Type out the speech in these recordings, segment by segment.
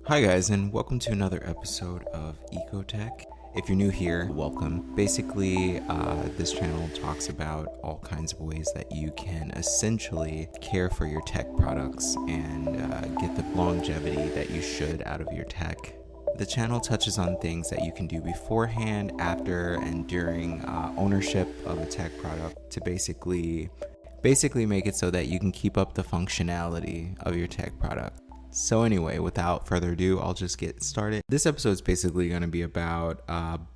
Hi guys, and welcome to another episode of Ecotech. If you're new here, welcome. Basically, this channel talks about all kinds of ways that you can essentially care for your tech products and get the longevity that you should out of your tech. The channel touches on things that you can do beforehand, after, and during ownership of a tech product to basically make it so that you can keep up the functionality of your tech product. So anyway, without further ado, I'll just get started. This episode is basically going to be about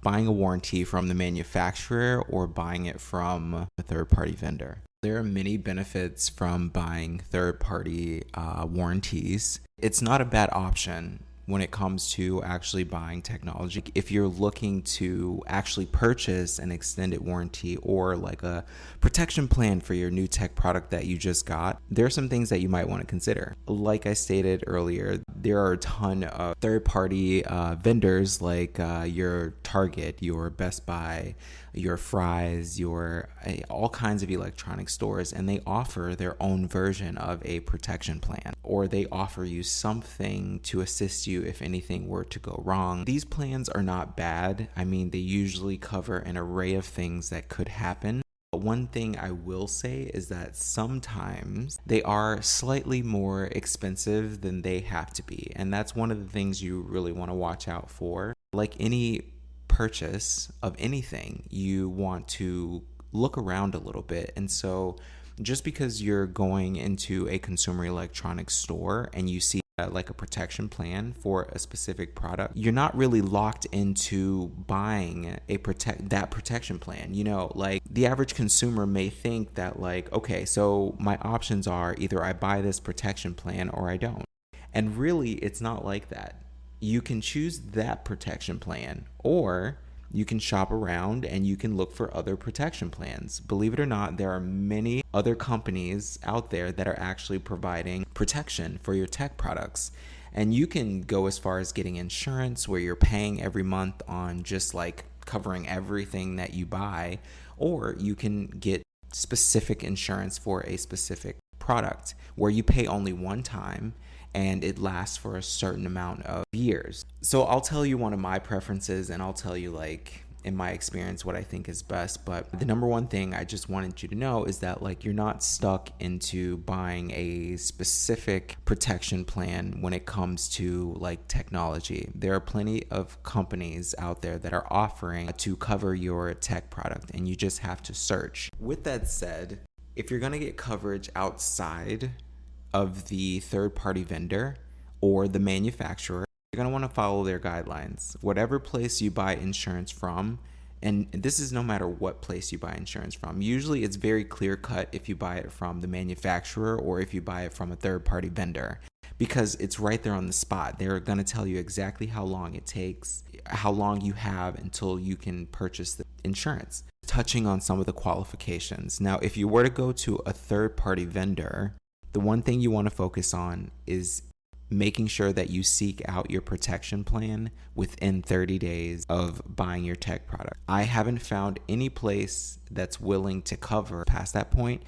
buying a warranty from the manufacturer or buying it from a third-party vendor. There are many benefits from buying third-party warranties. It's not a bad option when it comes to actually buying technology. If you're looking to actually purchase an extended warranty or like a protection plan for your new tech product that you just got, there are some things that you might want to consider. Like I stated earlier, there are a ton of third-party vendors like your Target, your Best Buy, your Fry's, your all kinds of electronic stores, and they offer their own version of a protection plan, or they offer you something to assist you if anything were to go wrong. These plans are not bad. I mean, they usually cover an array of things that could happen. But one thing I will say is that sometimes they are slightly more expensive than they have to be. And that's one of the things you really want to watch out for. Like any purchase of anything, you want to look around a little bit. And so just because you're going into a consumer electronics store and you see like a protection plan for a specific product, you're not really locked into buying that protection plan. You know, like the average consumer may think that like, okay, so my options are either I buy this protection plan or I don't. And really, it's not like that. You can choose that protection plan, or you can shop around and you can look for other protection plans. Believe it or not, there are many other companies out there that are actually providing protection for your tech products. And you can go as far as getting insurance where you're paying every month on just like covering everything that you buy, or you can get specific insurance for a specific product where you pay only one time and it lasts for a certain amount of years. So I'll tell you one of my preferences, and I'll tell you like in my experience what I think is best. But the number one thing I just wanted you to know is that like you're not stuck into buying a specific protection plan when it comes to like technology. There are plenty of companies out there that are offering to cover your tech product, and you just have to search. With that said, if you're going to get coverage outside of the third-party vendor or the manufacturer, you're going to want to follow their guidelines. Whatever place you buy insurance from, and this is no matter what place you buy insurance from. Usually it's very clear-cut if you buy it from the manufacturer or if you buy it from a third-party vendor, because it's right there on the spot. They're going to tell you exactly how long it takes, how long you have until you can purchase the insurance. Touching on some of the qualifications. Now, if you were to go to a third-party vendor, the one thing you want to focus on is making sure that you seek out your protection plan within 30 days of buying your tech product. I haven't found any place that's willing to cover past that point.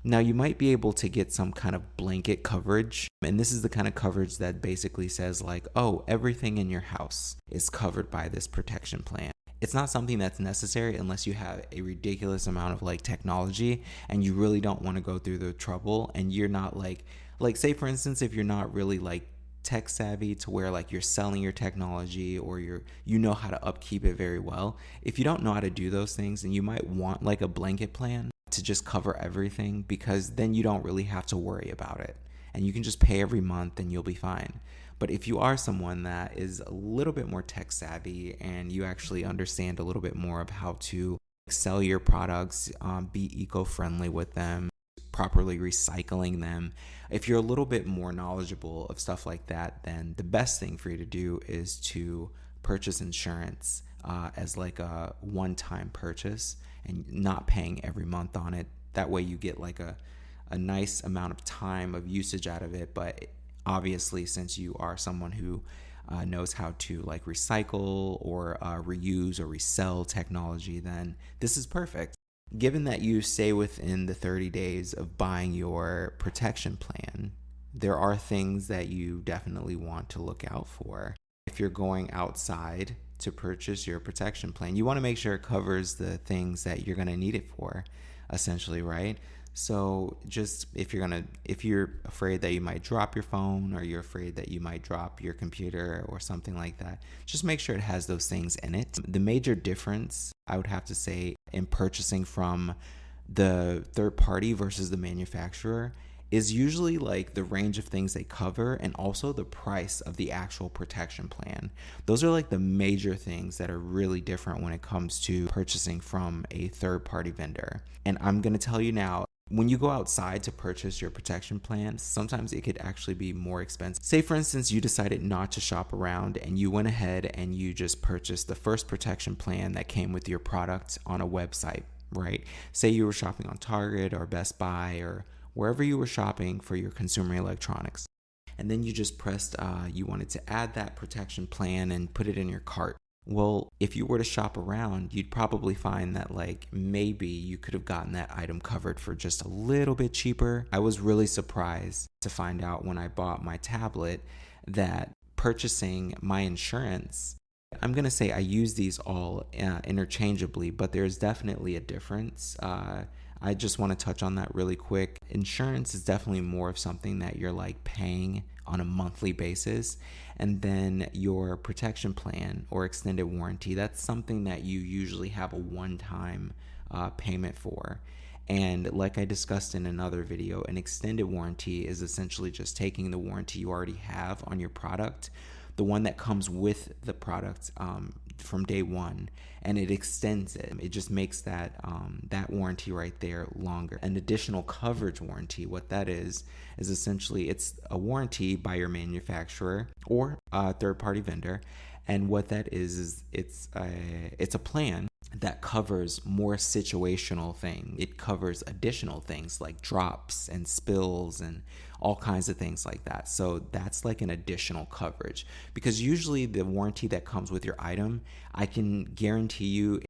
Now, you might be able to get some kind of blanket coverage, and this is the kind of coverage that basically says like, oh, everything in your house is covered by this protection plan. It's not something that's necessary unless you have a ridiculous amount of like technology and you really don't want to go through the trouble, and you're not like say for instance, if you're not really like tech savvy to where like you're selling your technology or you know how to upkeep it very well. If you don't know how to do those things, then you might want like a blanket plan to just cover everything, because then you don't really have to worry about it and you can just pay every month and you'll be fine. But if you are someone that is a little bit more tech savvy and you actually understand a little bit more of how to sell your products, be eco-friendly with them, properly recycling them, if you're a little bit more knowledgeable of stuff like that, then the best thing for you to do is to purchase insurance as like a one-time purchase and not paying every month on it. That way you get like a nice amount of time of usage out of it. But obviously, since you are someone who knows how to like recycle or reuse or resell technology, then this is perfect. Given that you stay within the 30 days of buying your protection plan, there are things that you definitely want to look out for. If you're going outside to purchase your protection plan, you want to make sure it covers the things that you're going to need it for, essentially, right? So just if you're afraid that you might drop your phone, or you're afraid that you might drop your computer or something like that, just make sure it has those things in it. The major difference, I would have to say, in purchasing from the third party versus the manufacturer is usually like the range of things they cover, and also the price of the actual protection plan. Those are like the major things that are really different when it comes to purchasing from a third party vendor. And I'm going to tell you now, when you go outside to purchase your protection plan, sometimes it could actually be more expensive. Say, for instance, you decided not to shop around and you went ahead and you just purchased the first protection plan that came with your product on a website, right? Say you were shopping on Target or Best Buy or wherever you were shopping for your consumer electronics. And then you just pressed, you wanted to add that protection plan and put it in your cart. Well, if you were to shop around, you'd probably find that like maybe you could have gotten that item covered for just a little bit cheaper. I was really surprised to find out when I bought my tablet that purchasing my insurance, I'm going to say I use these all interchangeably, but there's definitely a difference. I just want to touch on that really quick. Insurance is definitely more of something that you're like paying on a monthly basis. And then your protection plan or extended warranty, that's something that you usually have a one-time payment for. And like I discussed in another video, an extended warranty is essentially just taking the warranty you already have on your product, the one that comes with the product from day one, and it extends it. It just makes that warranty right there longer. An additional coverage warranty, what that is essentially it's a warranty by your manufacturer or a third-party vendor, and what that is it's a plan that covers more situational things. It covers additional things like drops and spills and all kinds of things like that. So that's like an additional coverage, because usually the warranty that comes with your item, I can guarantee you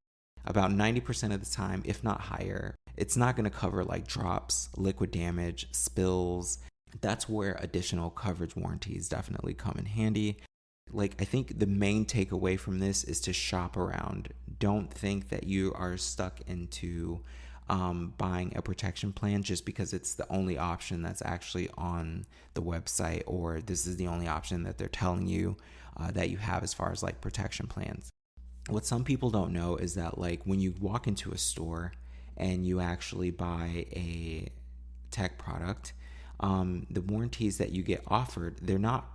about 90% of the time, if not higher, it's not going to cover like drops, liquid damage, spills. That's where additional coverage warranties definitely come in handy. Like, I think the main takeaway from this is to shop around. Don't think that you are stuck into buying a protection plan just because it's the only option that's actually on the website, or this is the only option that they're telling you that you have as far as like protection plans. What some people don't know is that like when you walk into a store and you actually buy a tech product, the warranties that you get offered, they're not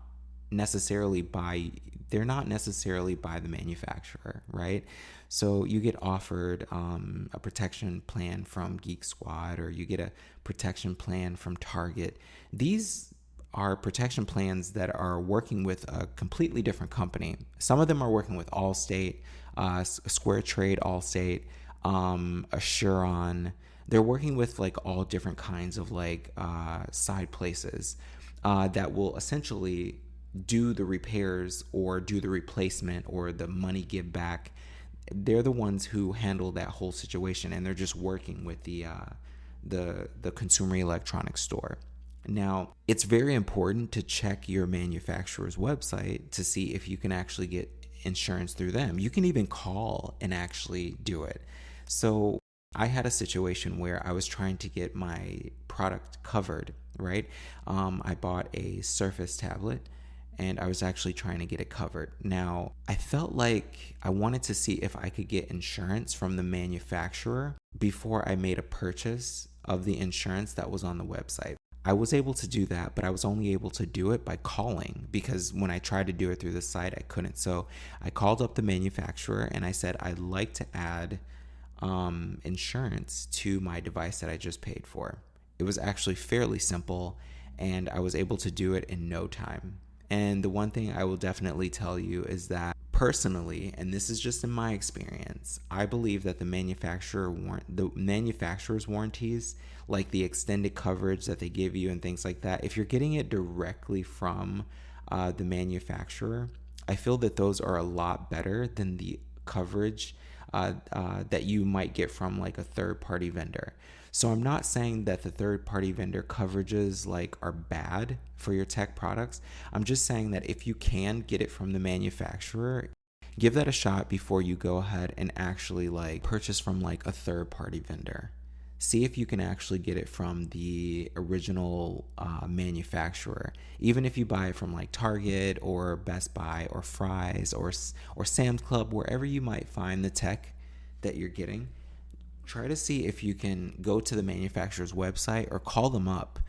necessarily by the manufacturer, right? So you get offered a protection plan from Geek Squad, or you get a protection plan from Target. These are protection plans that are working with a completely different company. Some of them are working with Allstate, Square Trade, Allstate, Assuron. They're working with like all different kinds of like side places that will essentially do the repairs or do the replacement or the money give back. They're the ones who handle that whole situation, and they're just working with the consumer electronics store. Now, it's very important to check your manufacturer's website to see if you can actually get insurance through them. You can even call and actually do it. So I had a situation where I was trying to get my product covered, right? I bought a Surface tablet, and I was actually trying to get it covered. Now, I felt like I wanted to see if I could get insurance from the manufacturer before I made a purchase of the insurance that was on the website. I was able to do that, but I was only able to do it by calling, because when I tried to do it through the site, I couldn't. So I called up the manufacturer and I said, I'd like to add insurance to my device that I just paid for. It was actually fairly simple, and I was able to do it in no time. And the one thing I will definitely tell you is that personally, and this is just in my experience, I believe that the manufacturer's warranties, like the extended coverage that they give you and things like that, if you're getting it directly from the manufacturer, I feel that those are a lot better than the coverage that you might get from like a third party vendor. So I'm not saying that the third party vendor coverages like are bad for your tech products. I'm just saying that if you can get it from the manufacturer, give that a shot before you go ahead and actually like purchase from like a third party vendor. See if you can actually get it from the original manufacturer. Even if you buy it from like Target or Best Buy or Fry's or Sam's Club, wherever you might find the tech that you're getting, try to see if you can go to the manufacturer's website or call them up.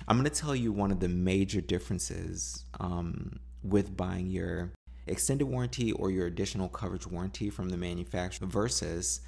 I'm going to tell you one of the major differences with buying your extended warranty or your additional coverage warranty from the manufacturer versus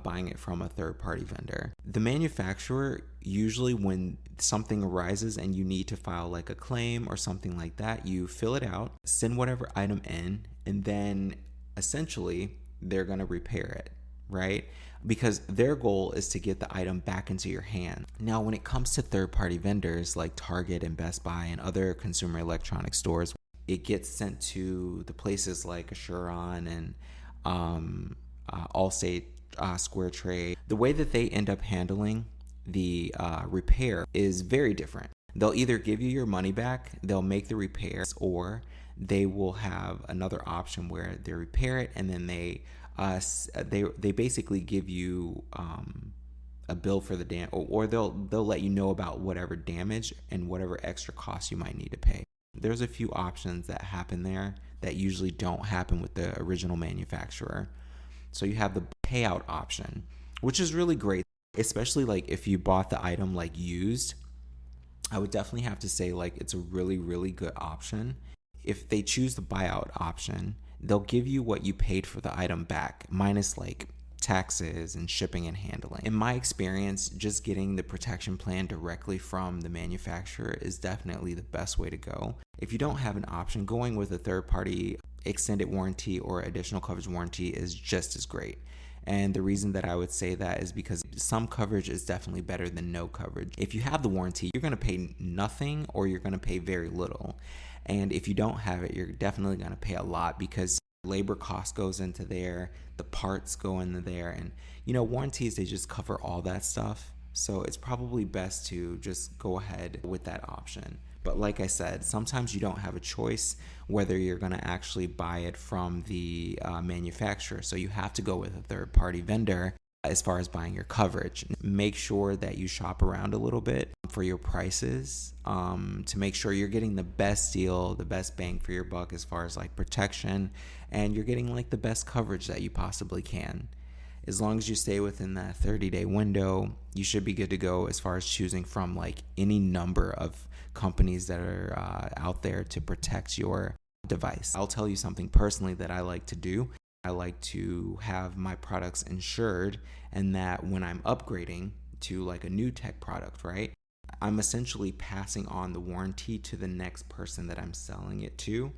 buying it from a third-party vendor. The manufacturer, usually when something arises and you need to file like a claim or something like that, you fill it out, send whatever item in, and then essentially they're going to repair it, right? Because their goal is to get the item back into your hand. Now, when it comes to third-party vendors like Target and Best Buy and other consumer electronic stores, it gets sent to the places like Assuron and Allstate, Square Trade. The way that they end up handling the repair is very different. They'll either give you your money back, they'll make the repairs, or they will have another option where they repair it and then they basically give you a bill for the damage, or they'll let you know about whatever damage and whatever extra costs you might need to pay. There's a few options that happen there that usually don't happen with the original manufacturer. So you have the payout option, which is really great, especially like if you bought the item like used. I would definitely have to say like it's a really, really good option. If they choose the buyout option, they'll give you what you paid for the item back, minus like taxes and shipping and handling. In my experience, just getting the protection plan directly from the manufacturer is definitely the best way to go. If you don't have an option, going with a third-party extended warranty or additional coverage warranty is just as great. And the reason that I would say that is because some coverage is definitely better than no coverage. If you have the warranty, you're going to pay nothing or you're going to pay very little. And if you don't have it, you're definitely going to pay a lot because labor cost goes into there, the parts go into there, and warranties, they just cover all that stuff. So it's probably best to just go ahead with that option. But like I said, sometimes you don't have a choice whether you're going to actually buy it from the manufacturer. So you have to go with a third party vendor as far as buying your coverage. Make sure that you shop around a little bit for your prices to make sure you're getting the best deal, the best bang for your buck as far as like protection, and you're getting like the best coverage that you possibly can. As long as you stay within that 30-day window, you should be good to go as far as choosing from like any number of companies that are out there to protect your device. I'll tell you something personally that I like to do. I like to have my products insured, and that when I'm upgrading to like a new tech product, right, I'm essentially passing on the warranty to the next person that I'm selling it to.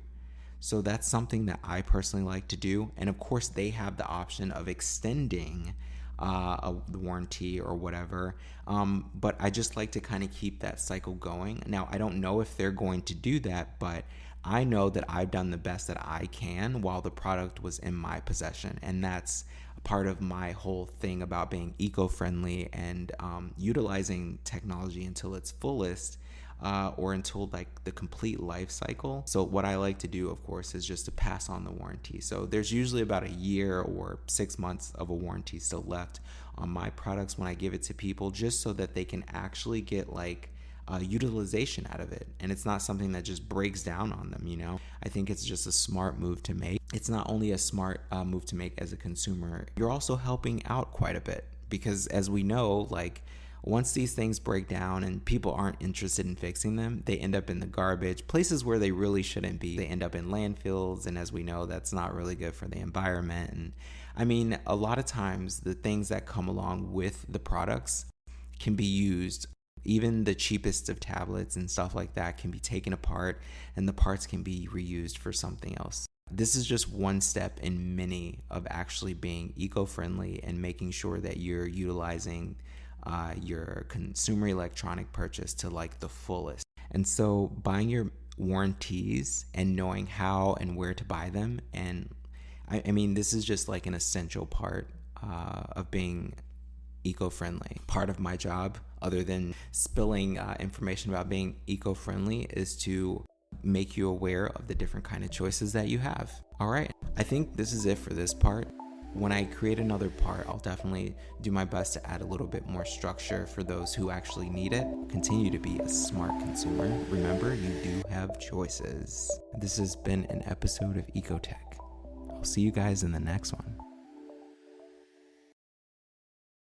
So that's something that I personally like to do. And of course, they have the option of extending the warranty or whatever. But I just like to kind of keep that cycle going. Now, I don't know if they're going to do that, but I know that I've done the best that I can while the product was in my possession. And that's part of my whole thing about being eco-friendly and utilizing technology until its fullest. Or until like the complete life cycle. So what I like to do, of course, is just to pass on the warranty. So there's usually about a year or 6 months of a warranty still left on my products when I give it to people, just so that they can actually get like utilization out of it. And it's not something that just breaks down on them, I think it's just a smart move to make. It's not only a smart move to make as a consumer, you're also helping out quite a bit, because as we know, like, once these things break down and people aren't interested in fixing them, they end up in the garbage, places where they really shouldn't be. They end up in landfills, and as we know, that's not really good for the environment. And I mean, a lot of times the things that come along with the products can be used. Even the cheapest of tablets and stuff like that can be taken apart, and the parts can be reused for something else. This is just one step in many of actually being eco-friendly and making sure that you're utilizing your consumer electronic purchase to like the fullest. And so buying your warranties and knowing how and where to buy them, and I mean, this is just like an essential part of being eco-friendly. Part of my job, other than spilling information about being eco-friendly, is to make you aware of the different kind of choices that you have. All right, I think this is it for this part. When I create another part, I'll definitely do my best to add a little bit more structure for those who actually need it. Continue to be a smart consumer. Remember, you do have choices. This has been an episode of Ecotech. I'll see you guys in the next one.